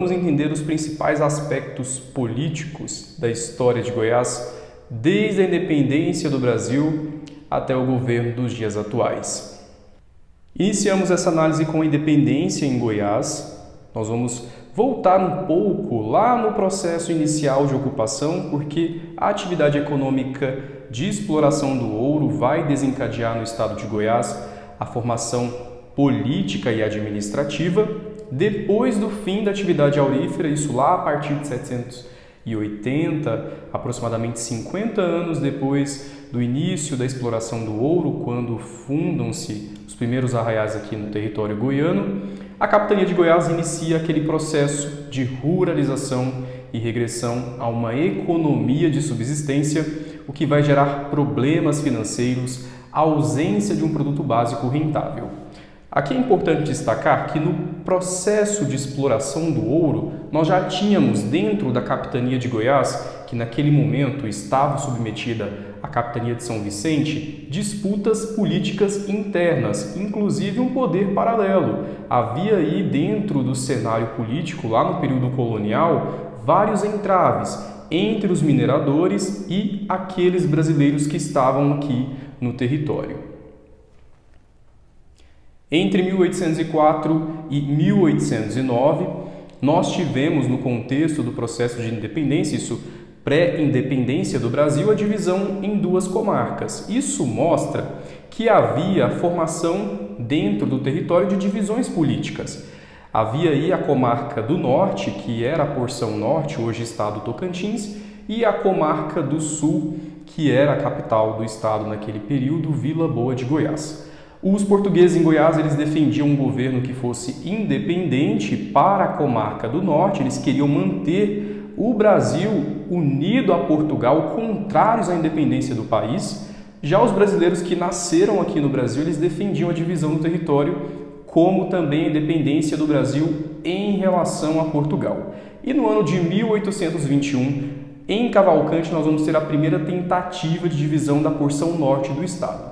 Vamos entender os principais aspectos políticos da história de Goiás, desde a independência do Brasil até o governo dos dias atuais. Iniciamos essa análise com a independência em Goiás. Nós vamos voltar um pouco lá no processo inicial de ocupação, porque a atividade econômica de exploração do ouro vai desencadear no estado de Goiás a formação política e administrativa. Depois do fim da atividade aurífera, isso lá a partir de 780, aproximadamente 50 anos depois do início da exploração do ouro, quando fundam-se os primeiros arraiais aqui no território goiano, a capitania de Goiás inicia aquele processo de ruralização e regressão a uma economia de subsistência, o que vai gerar problemas financeiros, a ausência de um produto básico rentável. Aqui é importante destacar que no processo de exploração do ouro, nós já tínhamos dentro da capitania de Goiás, que naquele momento estava submetida à capitania de São Vicente, disputas políticas internas, inclusive um poder paralelo. Havia aí dentro do cenário político, lá no período colonial, vários entraves entre os mineradores e aqueles brasileiros que estavam aqui no território. Entre 1804 e 1809, nós tivemos, no contexto do processo de independência, isso pré-independência do Brasil, a divisão em duas comarcas. Isso mostra que havia a formação dentro do território de divisões políticas. Havia aí a comarca do Norte, que era a porção norte, hoje estado Tocantins, e a comarca do Sul, que era a capital do estado naquele período, Vila Boa de Goiás. Os portugueses em Goiás, eles defendiam um governo que fosse independente para a comarca do Norte, eles queriam manter o Brasil unido a Portugal, contrários à independência do país. Já os brasileiros que nasceram aqui no Brasil, eles defendiam a divisão do território, como também a independência do Brasil em relação a Portugal. E no ano de 1821, em Cavalcante, nós vamos ter a primeira tentativa de divisão da porção norte do estado.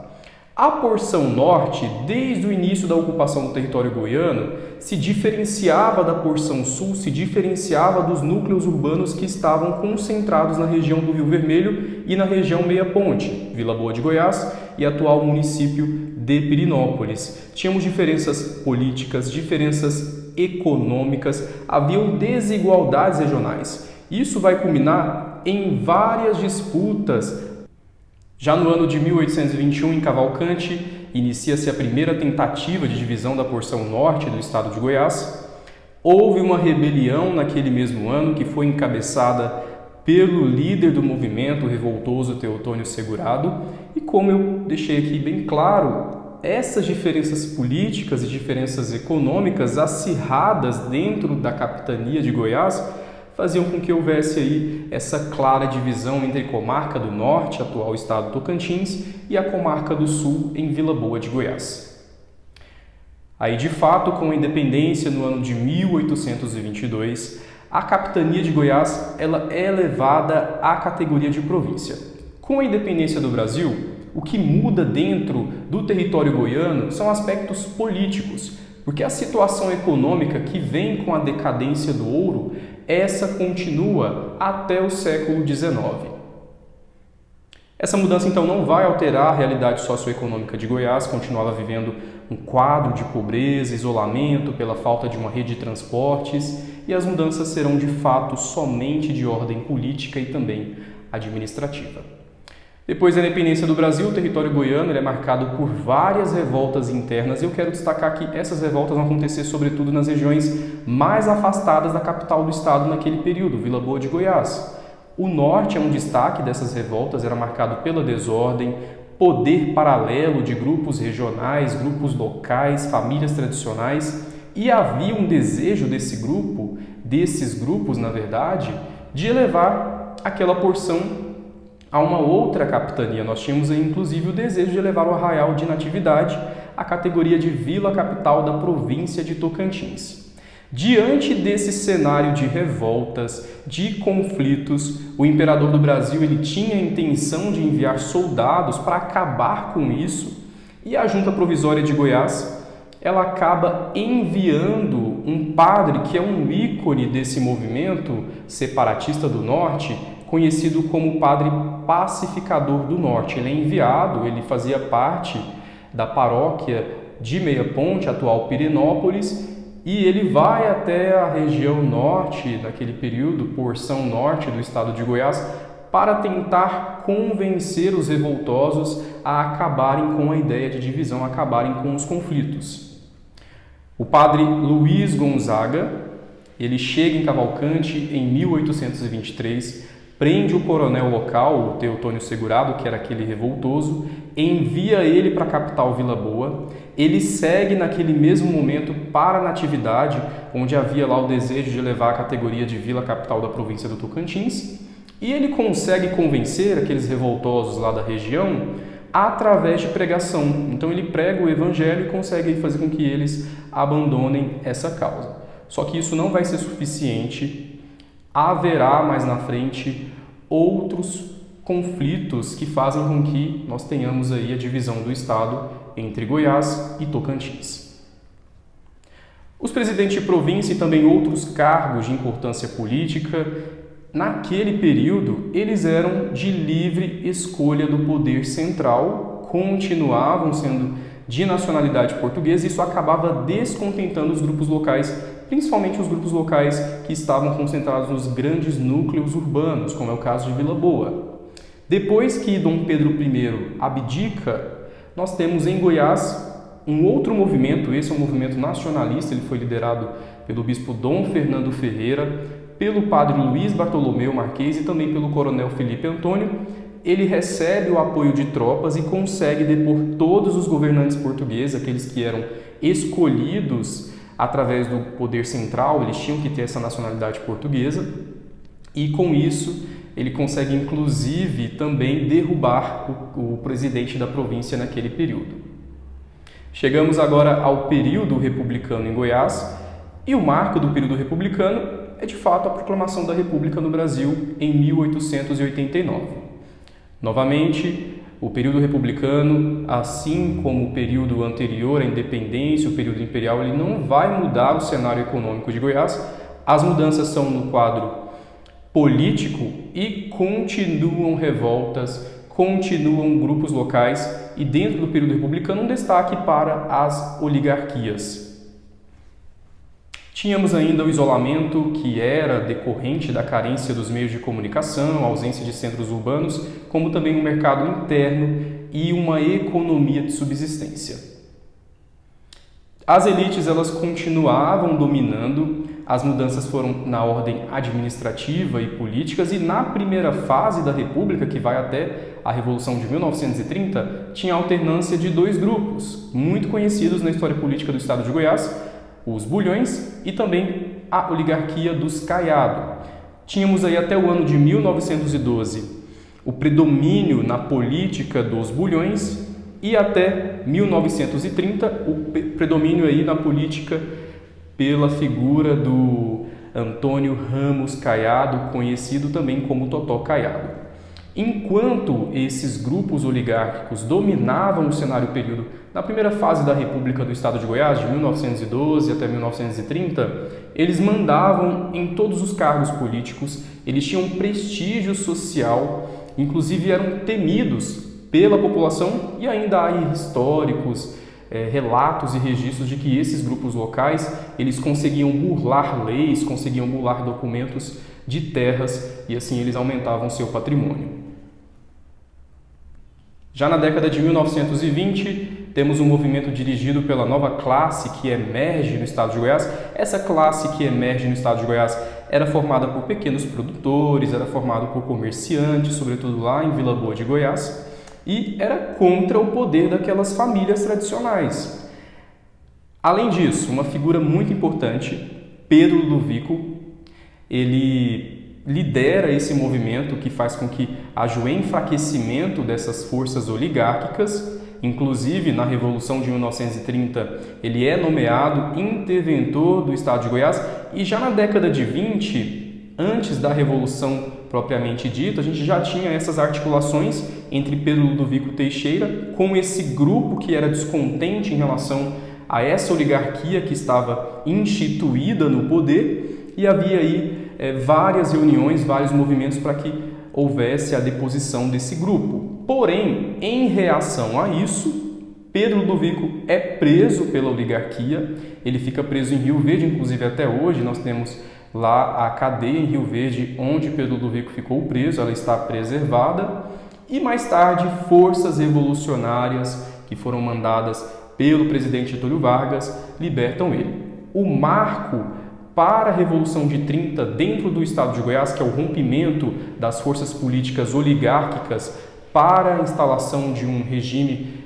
A porção norte, desde o início da ocupação do território goiano, se diferenciava da porção sul, se diferenciava dos núcleos urbanos que estavam concentrados na região do Rio Vermelho e na região Meia Ponte, Vila Boa de Goiás e atual município de Pirinópolis. Tínhamos diferenças políticas, diferenças econômicas, haviam desigualdades regionais. Isso vai culminar em várias disputas. Já no ano de 1821, em Cavalcante, inicia-se a primeira tentativa de divisão da porção norte do estado de Goiás. Houve uma rebelião naquele mesmo ano que foi encabeçada pelo líder do movimento revoltoso Teotônio Segurado. E como eu deixei aqui bem claro, essas diferenças políticas e diferenças econômicas acirradas dentro da capitania de Goiás faziam com que houvesse aí essa clara divisão entre a comarca do Norte, atual estado Tocantins, e a comarca do Sul, em Vila Boa de Goiás. Aí, de fato, com a independência no ano de 1822, a capitania de Goiás ela é elevada à categoria de província. Com a independência do Brasil, o que muda dentro do território goiano são aspectos políticos, porque a situação econômica que vem com a decadência do ouro, essa continua até o século XIX. Essa mudança, então, não vai alterar a realidade socioeconômica de Goiás, continuava vivendo um quadro de pobreza, isolamento pela falta de uma rede de transportes, e as mudanças serão, de fato, somente de ordem política e também administrativa. Depois da independência do Brasil, o território goiano ele é marcado por várias revoltas internas e eu quero destacar que essas revoltas vão acontecer sobretudo nas regiões mais afastadas da capital do estado naquele período, Vila Boa de Goiás. O norte é um destaque dessas revoltas, era marcado pela desordem, poder paralelo de grupos regionais, grupos locais, famílias tradicionais, e havia um desejo desses grupos, na verdade, de elevar aquela porção a uma outra capitania. Nós tínhamos aí, inclusive, o desejo de elevar o arraial de Natividade à categoria de vila capital da província de Tocantins. Diante desse cenário de revoltas, de conflitos, o imperador do Brasil ele tinha a intenção de enviar soldados para acabar com isso, e a Junta Provisória de Goiás ela acaba enviando um padre que é um ícone desse movimento separatista do Norte, conhecido como Padre Pacificador do Norte. Ele é enviado, ele fazia parte da paróquia de Meia Ponte, atual Pirenópolis, e ele vai até a região norte, naquele período, porção norte do estado de Goiás, para tentar convencer os revoltosos a acabarem com a ideia de divisão, a acabarem com os conflitos. O padre Luiz Gonzaga, ele chega em Cavalcante em 1823, prende o coronel local, o Teotônio Segurado, que era aquele revoltoso, envia ele para a capital Vila Boa. Ele segue naquele mesmo momento para Natividade, onde havia lá o desejo de levar a categoria de vila capital da província do Tocantins, e ele consegue convencer aqueles revoltosos lá da região através de pregação. Então ele prega o evangelho e consegue fazer com que eles abandonem essa causa. Só que isso não vai ser suficiente. Haverá mais na frente outros conflitos que fazem com que nós tenhamos aí a divisão do estado entre Goiás e Tocantins. Os presidentes de província e também outros cargos de importância política, naquele período, eles eram de livre escolha do poder central, continuavam sendo de nacionalidade portuguesa, e isso acabava descontentando os grupos locais, principalmente os grupos locais que estavam concentrados nos grandes núcleos urbanos, como é o caso de Vila Boa. Depois que Dom Pedro I abdica, nós temos em Goiás um outro movimento, esse é um movimento nacionalista, ele foi liderado pelo bispo Dom Fernando Ferreira, pelo padre Luiz Bartolomeu Marques e também pelo coronel Felipe Antônio. Ele recebe o apoio de tropas e consegue depor todos os governantes portugueses, aqueles que eram escolhidos através do poder central, eles tinham que ter essa nacionalidade portuguesa, e com isso ele consegue inclusive também derrubar o presidente da província naquele período. Chegamos agora ao período republicano em Goiás, e o marco do período republicano é de fato a proclamação da República no Brasil em 1889. Novamente, o período republicano, assim como o período anterior à independência, o período imperial, ele não vai mudar o cenário econômico de Goiás. As mudanças são no quadro político e continuam revoltas, continuam grupos locais, e dentro do período republicano um destaque para as oligarquias. Tínhamos ainda o isolamento, que era decorrente da carência dos meios de comunicação, a ausência de centros urbanos, como também um mercado interno e uma economia de subsistência. As elites, elas continuavam dominando, as mudanças foram na ordem administrativa e políticas, e na primeira fase da República, que vai até a Revolução de 1930, tinha alternância de dois grupos, muito conhecidos na história política do estado de Goiás, os Bulhões e também a oligarquia dos Caiado. Tínhamos aí até o ano de 1912 o predomínio na política dos Bulhões, e até 1930 o predomínio aí na política pela figura do Antônio Ramos Caiado, conhecido também como Totó Caiado. Enquanto esses grupos oligárquicos dominavam o cenário período na primeira fase da República do Estado de Goiás, de 1912 até 1930, eles mandavam em todos os cargos políticos, eles tinham prestígio social, inclusive eram temidos pela população, e ainda há históricos, relatos e registros de que esses grupos locais, eles conseguiam burlar leis, conseguiam burlar documentos de terras, e assim eles aumentavam seu patrimônio. Já na década de 1920, temos um movimento dirigido pela nova classe que emerge no estado de Goiás. Essa classe que emerge no estado de Goiás era formada por pequenos produtores, era formada por comerciantes, sobretudo lá em Vila Boa de Goiás, e era contra o poder daquelas famílias tradicionais. Além disso, uma figura muito importante, Pedro Ludovico, ele lidera esse movimento que faz com que haja o enfraquecimento dessas forças oligárquicas. Inclusive, na Revolução de 1930, ele é nomeado interventor do estado de Goiás, e já na década de 20, antes da Revolução propriamente dita, a gente já tinha essas articulações entre Pedro Ludovico Teixeira com esse grupo que era descontente em relação a essa oligarquia que estava instituída no poder, e havia aí várias reuniões, vários movimentos para que houvesse a deposição desse grupo. Porém, em reação a isso, Pedro Ludovico é preso pela oligarquia, ele fica preso em Rio Verde, inclusive até hoje nós temos lá a cadeia em Rio Verde onde Pedro Ludovico ficou preso, ela está preservada, e mais tarde forças revolucionárias que foram mandadas pelo presidente Getúlio Vargas libertam ele. O marco para a Revolução de 30 dentro do estado de Goiás, que é o rompimento das forças políticas oligárquicas para a instalação de um regime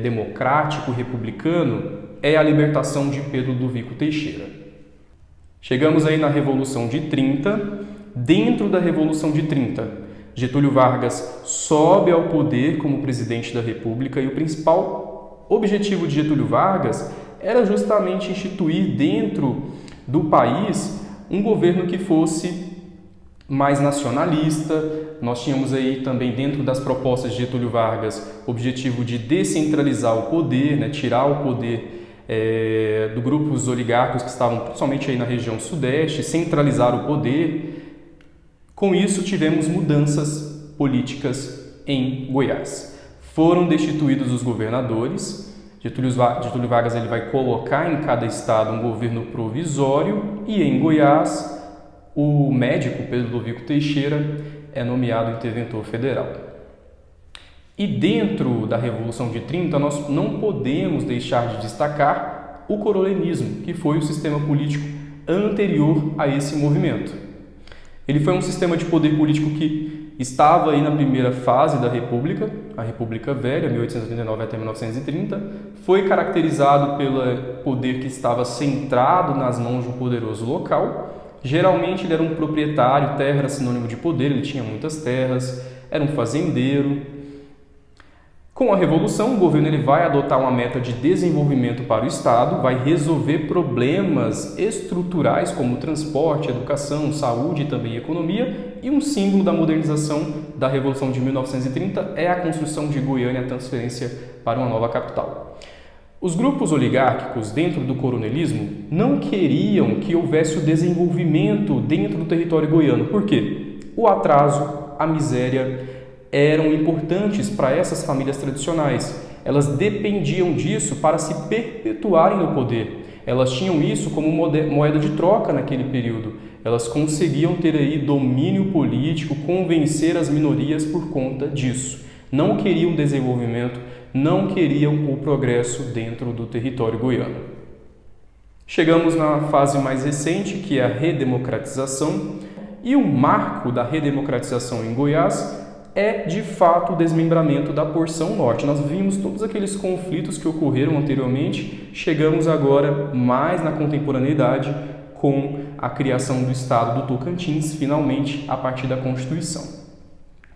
democrático, republicano, é a libertação de Pedro Ludovico Teixeira. Chegamos aí na Revolução de 30. Dentro da Revolução de 30, Getúlio Vargas sobe ao poder como presidente da República e o principal objetivo de Getúlio Vargas era justamente instituir dentro do país um governo que fosse mais nacionalista. Nós tínhamos aí também dentro das propostas de Getúlio Vargas o objetivo de descentralizar o poder, tirar o poder dos grupos oligárquicos que estavam principalmente aí na região sudeste, centralizar o poder. Com isso tivemos mudanças políticas em Goiás. Foram destituídos os governadores. Getúlio Vargas ele vai colocar em cada estado um governo provisório e em Goiás o médico Pedro Ludovico Teixeira é nomeado interventor federal. E dentro da Revolução de 30, nós não podemos deixar de destacar o coronelismo, que foi o sistema político anterior a esse movimento. Ele foi um sistema de poder político que estava aí na primeira fase da República, a República Velha, 1889 até 1930, foi caracterizado pelo poder que estava centrado nas mãos de um poderoso local. Geralmente ele era um proprietário, terra era sinônimo de poder, ele tinha muitas terras, era um fazendeiro. Com a Revolução, o governo ele vai adotar uma meta de desenvolvimento para o Estado, vai resolver problemas estruturais como transporte, educação, saúde e também economia, e um símbolo da modernização da Revolução de 1930 é a construção de Goiânia, a transferência para uma nova capital. Os grupos oligárquicos dentro do coronelismo não queriam que houvesse o desenvolvimento dentro do território goiano. Por quê? O atraso, a miséria eram importantes para essas famílias tradicionais. Elas dependiam disso para se perpetuarem no poder. Elas tinham isso como moeda de troca naquele período. Elas conseguiam ter aí domínio político, convencer as minorias por conta disso. Não queriam desenvolvimento, não queriam o progresso dentro do território goiano. Chegamos na fase mais recente, que é a redemocratização, e o marco da redemocratização em Goiás é, de fato, o desmembramento da porção norte. Nós vimos todos aqueles conflitos que ocorreram anteriormente, chegamos agora mais na contemporaneidade com a criação do Estado do Tocantins, finalmente, a partir da Constituição.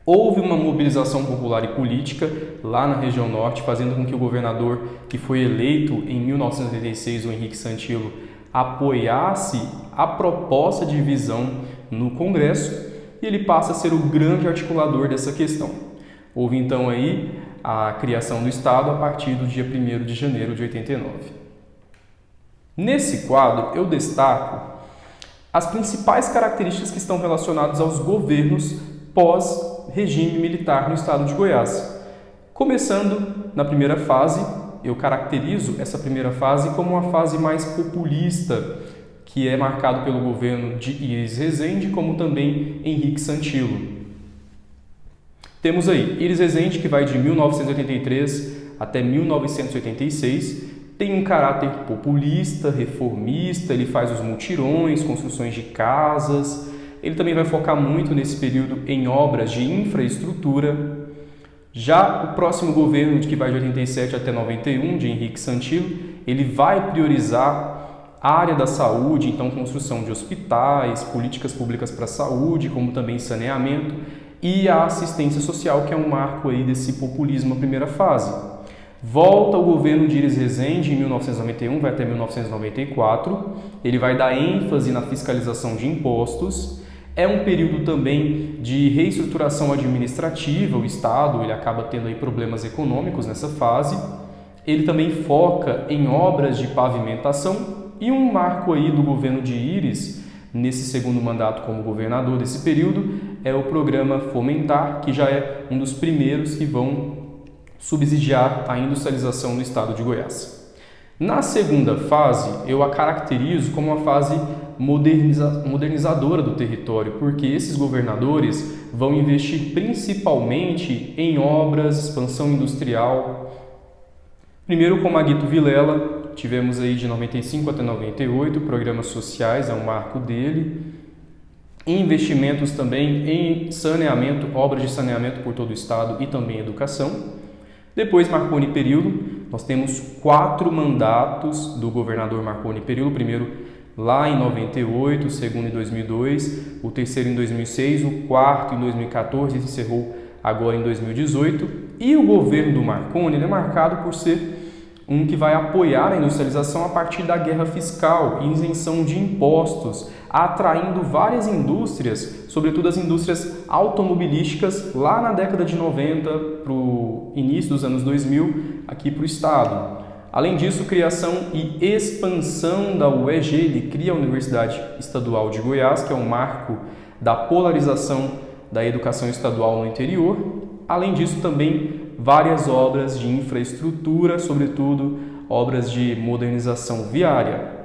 Houve uma mobilização popular e política lá na região norte, fazendo com que o governador que foi eleito em 1986, o Henrique Santilo, apoiasse a proposta de divisão no Congresso e ele passa a ser o grande articulador dessa questão. Houve então aí a criação do Estado a partir do dia 1º de janeiro de 89. Nesse quadro eu destaco as principais características que estão relacionadas aos governos pós-regime militar no estado de Goiás. Começando na primeira fase, eu caracterizo essa primeira fase como uma fase mais populista, que é marcado pelo governo de Iris Rezende, como também Henrique Santilo. Temos aí Iris Rezende, que vai de 1983 até 1986, tem um caráter populista, reformista, ele faz os mutirões, construções de casas. Ele também vai focar muito nesse período em obras de infraestrutura. Já o próximo governo, que vai de 87 até 91, de Henrique Santilo, ele vai priorizar a área da saúde, então construção de hospitais, políticas públicas para a saúde, como também saneamento, e a assistência social, que é um marco aí desse populismo na primeira fase. Volta o governo de Iris Rezende em 1991, vai até 1994, ele vai dar ênfase na fiscalização de impostos. É um período também de reestruturação administrativa, o Estado ele acaba tendo aí problemas econômicos nessa fase. Ele também foca em obras de pavimentação e um marco aí do governo de Íris, nesse segundo mandato como governador desse período, é o programa Fomentar, que já é um dos primeiros que vão subsidiar a industrialização no estado de Goiás. Na segunda fase, eu a caracterizo como uma fase modernizadora do território, porque esses governadores vão investir principalmente em obras, expansão industrial. Primeiro com Maguito Vilela, tivemos aí de 95 até 98, programas sociais, é um marco dele. Investimentos também em saneamento, obras de saneamento por todo o estado e também educação. Depois Marconi Perillo, nós temos 4 mandatos do governador Marconi Perillo, o primeiro lá em 98, o segundo em 2002, o terceiro em 2006, o quarto em 2014 e encerrou agora em 2018. E o governo do Marconi ele é marcado por ser um que vai apoiar a industrialização a partir da guerra fiscal e isenção de impostos, atraindo várias indústrias, sobretudo as indústrias automobilísticas, lá na década de 90 para o início dos anos 2000, aqui para o estado. Além disso, criação e expansão da UEG, ele cria a Universidade Estadual de Goiás, que é um marco da polarização da educação estadual no interior. Além disso, também várias obras de infraestrutura, sobretudo obras de modernização viária.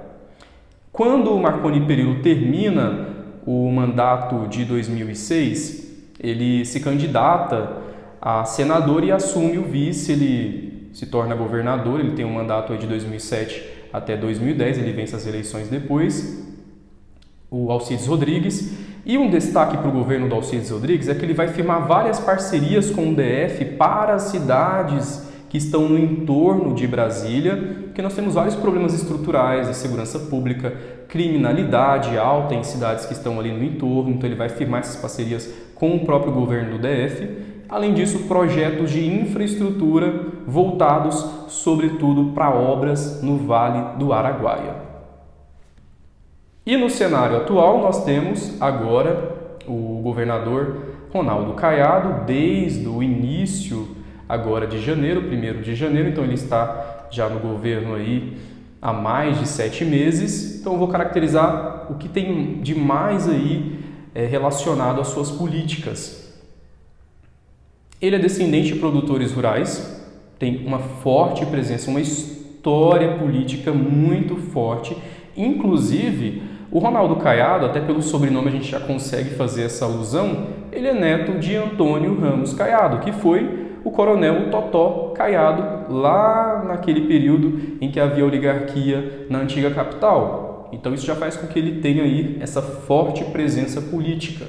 Quando o Marconi Perillo termina o mandato de 2006, ele se candidata a senador e assume o vice, ele se torna governador, ele tem um mandato aí de 2007 até 2010, ele vence as eleições depois, o Alcides Rodrigues. E um destaque para o governo do Alcides Rodrigues é que ele vai firmar várias parcerias com o DF para as cidades que estão no entorno de Brasília, porque nós temos vários problemas estruturais de segurança pública, criminalidade alta em cidades que estão ali no entorno, então ele vai firmar essas parcerias com o próprio governo do DF. Além disso, projetos de infraestrutura voltados, sobretudo, para obras no Vale do Araguaia. E no cenário atual, nós temos agora o governador Ronaldo Caiado, desde o início agora de janeiro, 1º de janeiro, então ele está já no governo aí há mais de 7 meses. Então eu vou caracterizar o que tem de mais aí relacionado às suas políticas. Ele é descendente de produtores rurais, tem uma forte presença, uma história política muito forte, inclusive o Ronaldo Caiado, até pelo sobrenome a gente já consegue fazer essa alusão, ele é neto de Antônio Ramos Caiado, que foi o coronel Totó Caiado, lá naquele período em que havia oligarquia na antiga capital. Então isso já faz com que ele tenha aí essa forte presença política.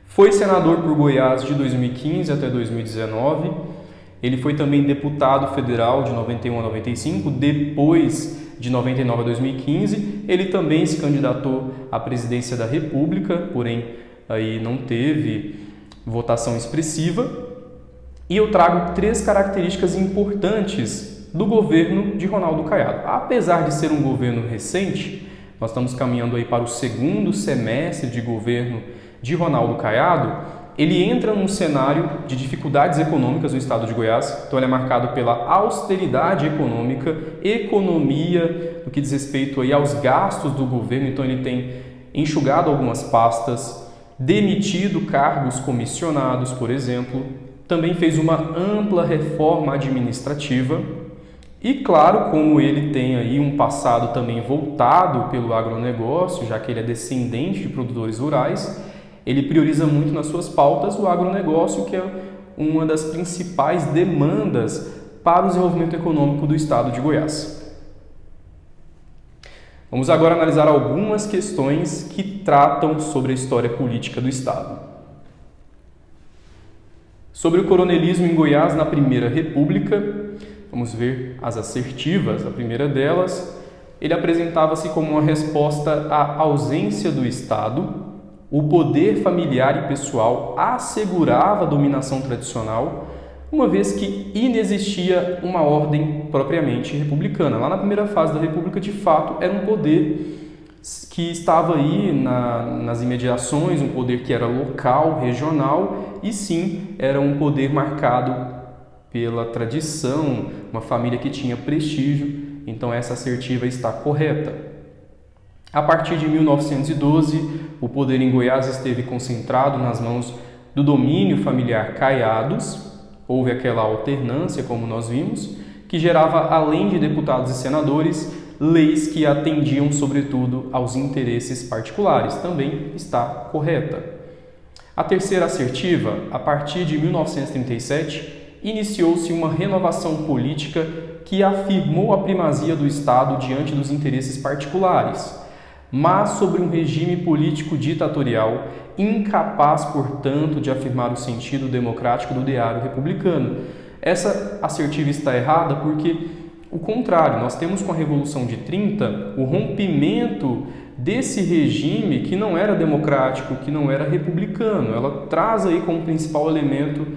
Foi senador por Goiás de 2015 até 2019, ele foi também deputado federal de 91 a 95, depois de 99 a 2015, ele também se candidatou à presidência da República, porém aí não teve votação expressiva. E eu trago 3 características importantes do governo de Ronaldo Caiado. Apesar de ser um governo recente, nós estamos caminhando aí para o 2º semestre de governo de Ronaldo Caiado, ele entra num cenário de dificuldades econômicas no estado de Goiás, então ele é marcado pela austeridade econômica, economia no que diz respeito aí aos gastos do governo, então ele tem enxugado algumas pastas, demitido cargos comissionados, por exemplo, também fez uma ampla reforma administrativa e, claro, como ele tem aí um passado também voltado pelo agronegócio, já que ele é descendente de produtores rurais, ele prioriza muito nas suas pautas o agronegócio, que é uma das principais demandas para o desenvolvimento econômico do estado de Goiás. Vamos agora analisar algumas questões que tratam sobre a história política do estado. Sobre o coronelismo em Goiás na Primeira República, vamos ver as assertivas. A primeira delas, ele apresentava-se como uma resposta à ausência do Estado. O poder familiar e pessoal assegurava a dominação tradicional, uma vez que inexistia uma ordem propriamente republicana. Lá na primeira fase da República, de fato, era um poder que estava aí nas imediações, um poder que era local, regional, e sim, era um poder marcado pela tradição, uma família que tinha prestígio, então essa assertiva está correta. A partir de 1912, o poder em Goiás esteve concentrado nas mãos do domínio familiar Caiados, houve aquela alternância, como nós vimos, que gerava, além de deputados e senadores, leis que atendiam, sobretudo, aos interesses particulares. Também está correta. A terceira assertiva, a partir de 1937, iniciou-se uma renovação política que afirmou a primazia do Estado diante dos interesses particulares, mas sobre um regime político ditatorial, incapaz, portanto, de afirmar o sentido democrático do ideário republicano. Essa assertiva está errada porque, o contrário, nós temos com a Revolução de 30 o rompimento desse regime que não era democrático, que não era republicano. Ela traz aí como principal elemento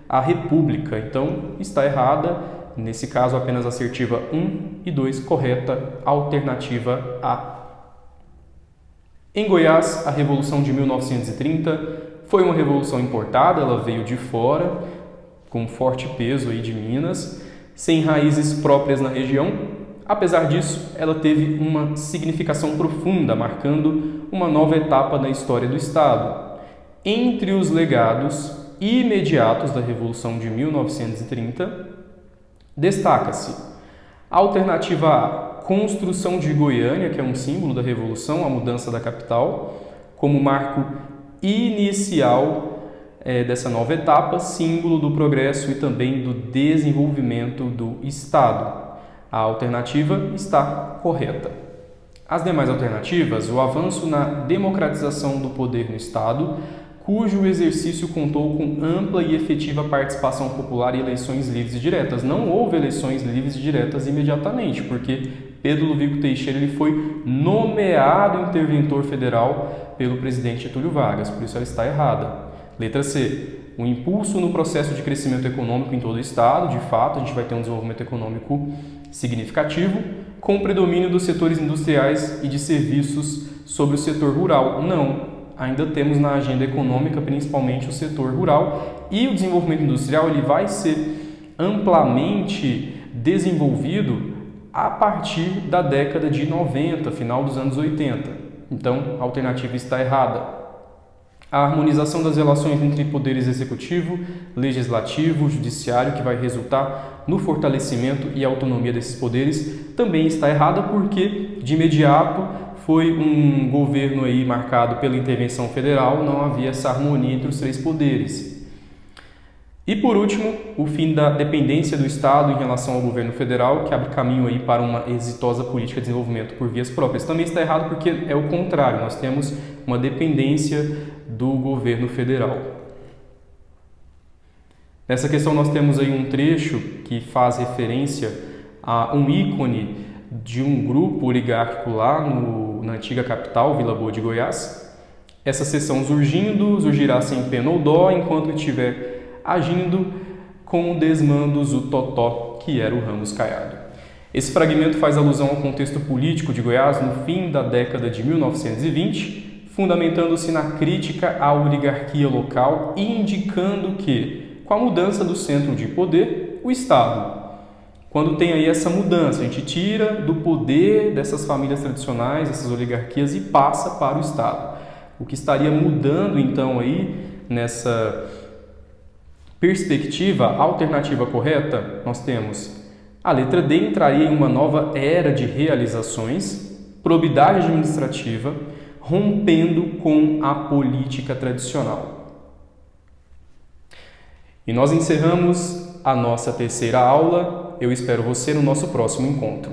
a república. Então, está errada, nesse caso apenas assertiva 1 e 2, correta, alternativa A. Em Goiás, a Revolução de 1930 foi uma revolução importada, ela veio de fora, com forte peso aí de Minas, sem raízes próprias na região. Apesar disso, ela teve uma significação profunda, marcando uma nova etapa na história do Estado. Entre os legados imediatos da Revolução de 1930, destaca-se a alternativa A, construção de Goiânia, que é um símbolo da Revolução, a mudança da capital, como marco inicial dessa nova etapa, símbolo do progresso e também do desenvolvimento do Estado. A alternativa está correta. As demais alternativas, o avanço na democratização do poder no Estado, cujo exercício contou com ampla e efetiva participação popular e eleições livres e diretas. Não houve eleições livres e diretas imediatamente, porque Pedro Ludovico Teixeira ele foi nomeado interventor federal pelo presidente Getúlio Vargas, por isso ela está errada. Letra C. O impulso no processo de crescimento econômico em todo o Estado, de fato, a gente vai ter um desenvolvimento econômico significativo, com predomínio dos setores industriais e de serviços sobre o setor rural. Não, ainda temos na agenda econômica principalmente o setor rural, e o desenvolvimento industrial ele vai ser amplamente desenvolvido a partir da década de 90, final dos anos 80. Então, a alternativa está errada. A harmonização das relações entre poderes executivo, legislativo, judiciário, que vai resultar no fortalecimento e autonomia desses poderes, também está errada porque, de imediato, foi um governo aí marcado pela intervenção federal, não havia essa harmonia entre os três poderes. E, por último, o fim da dependência do Estado em relação ao governo federal, que abre caminho aí para uma exitosa política de desenvolvimento por vias próprias. Também está errado porque é o contrário, nós temos uma dependência do governo federal. Nessa questão nós temos aí um trecho que faz referência a um ícone de um grupo oligárquico lá na antiga capital, Vila Boa de Goiás. Essa seção surgirá sem pena ou dó, enquanto estiver agindo com desmandos o Totó, que era o Ramos Caiado. Esse fragmento faz alusão ao contexto político de Goiás no fim da década de 1920, fundamentando-se na crítica à oligarquia local e indicando que, com a mudança do centro de poder, o Estado, quando tem aí essa mudança, a gente tira do poder dessas famílias tradicionais, dessas oligarquias e passa para o Estado. O que estaria mudando então aí nessa perspectiva, alternativa correta, nós temos a letra D, entraria em uma nova era de realizações, probidade administrativa, rompendo com a política tradicional. E nós encerramos a nossa terceira aula. Eu espero você no nosso próximo encontro.